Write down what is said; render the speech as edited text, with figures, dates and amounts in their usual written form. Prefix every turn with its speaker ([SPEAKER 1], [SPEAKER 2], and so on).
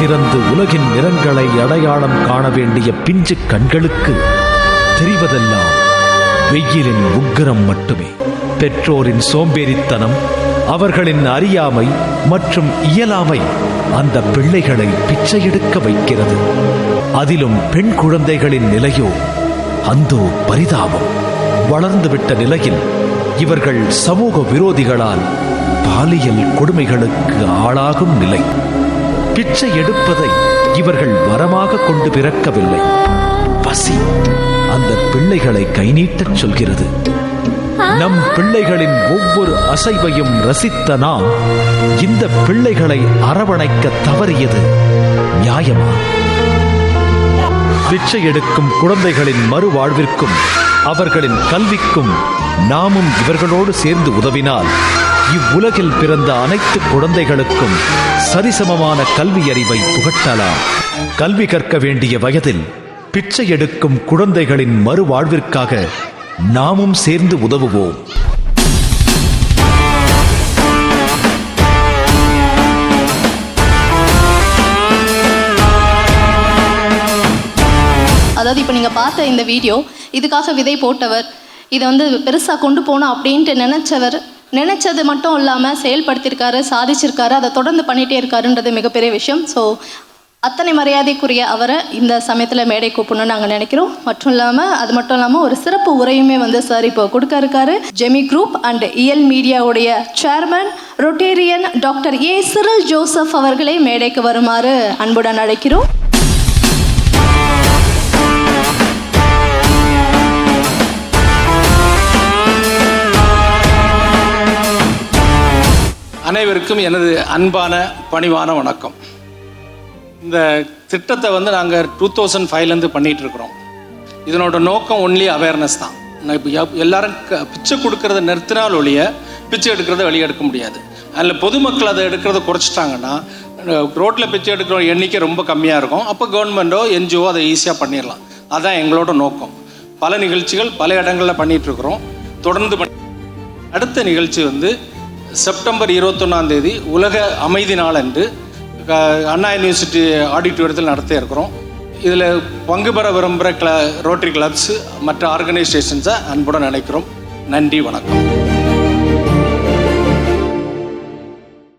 [SPEAKER 1] திறந்து உலகின் நிறங்களை அடையாளம் காண வேண்டிய பிஞ்சு கண்களுக்கு தெரிவதெல்லாம் வெயிலின் உக்கிரம் மட்டுமே. பெற்றோரின் சோம்பேறித்தனம், அவர்களின் அறியாமை மற்றும் இயலாமை அந்த பிள்ளைகளை பிச்சை எடுக்க வைக்கிறது. அதிலும் பெண் குழந்தைகளின் நிலையோ அந்தோ பரிதாபம். வளர்ந்துவிட்ட நிலையில் இவர்கள் சமூக விரோதிகளால் பாலியல் கொடுமைகளுக்கு ஆளாகும் நிலை. பிச்சை எடுப்பதை இவர்கள் வரமாக கொண்டு பிறக்கவில்லை. பசி அந்த பிள்ளைகளை கைநீட்டச் சொல்கிறது. நம் பிள்ளைகளின் ஒவ்வொரு அசைவையும் ரசித்த நாம் இந்த பிள்ளைகளை அரவணைக்க தவறியது நியாயமா? பிச்சை எடுக்கும் குழந்தைகளின் மறுவாழ்விற்கும் அவர்களின் கல்விக்கும் நாமும் இவர்களோடு சேர்ந்து உதவினால் இவ்வுலகில் பிறந்த அனைத்து குழந்தைகளுக்கும் சரிசமமான கல்வி அறிவை புகட்டலாம். கல்வி கற்க வேண்டிய வயதில் பிச்சை எடுக்கும் குழந்தைகளின் மறுவாழ்விற்காக நாமும் சேர்ந்து உதவுவோம்.
[SPEAKER 2] அதாவது இப்போ நீங்கள் பார்த்த இந்த வீடியோ, இதுக்காக விதை போட்டவர், இதை பெருசாக கொண்டு போகணும் அப்படின்ட்டு நினச்சது மட்டும் இல்லாமல் செயல்படுத்தியிருக்காரு, சாதிச்சிருக்காரு, அதை தொடர்ந்து பண்ணிகிட்டே இருக்காருன்றது மிகப்பெரிய விஷயம். ஸோ அத்தனை மரியாதைக்குரிய அவரை இந்த சமயத்தில் மேடை கூப்பிடணும்னு நாங்கள் நினைக்கிறோம். அது மட்டும் இல்லாமல் ஒரு சிறப்பு உரையுமே சார் இப்போ கொடுக்க இருக்காரு. ஜெமி குரூப் அண்ட் இயல் மீடியாவுடைய chairman rotarian doctor A Cyril Joseph அவர்களை மேடைக்கு வருமாறு அன்புடன் அழைக்கிறோம்.
[SPEAKER 3] அனைவருக்கும் எனது அன்பான பணிவான வணக்கம். இந்த திட்டத்தை நாங்கள் 2005லேருந்து பண்ணிகிட்டு இருக்கிறோம். இதனோட நோக்கம் ஒன்லி அவேர்னஸ் தான். இப்போ எல்லாரும் பிச்சை கொடுக்கறத நிறுத்தினால் ஒழிய பிச்சை எடுக்கிறத வெளியே எடுக்க முடியாது. அதில் பொதுமக்கள் அதை எடுக்கிறத குறைச்சிட்டாங்கன்னா ரோட்டில் பிச்சை எடுக்கிற எண்ணிக்கை ரொம்ப கம்மியாக இருக்கும். அப்போ கவர்மெண்ட்டோ என்ஜிஓ அதை ஈஸியாக பண்ணிடலாம். அதுதான் எங்களோட நோக்கம். பல நிகழ்ச்சிகள் பல இடங்களில் பண்ணிகிட்ருக்குறோம். தொடர்ந்து அடுத்த நிகழ்ச்சி செப்டம்பர் 21 உலக அமைதி நாள் அன்று அண்ணா யூனிவர்சிட்டி ஆடிட்டோரியத்தில் நடத்த இருக்கிறோம். இதில் பங்கு பெற விரும்புகிற ரோட்டரி கிளப்ஸ் மற்ற ஆர்கனைசேஷன்ஸை அன்புடன் நினைக்கிறோம். நன்றி, வணக்கம்.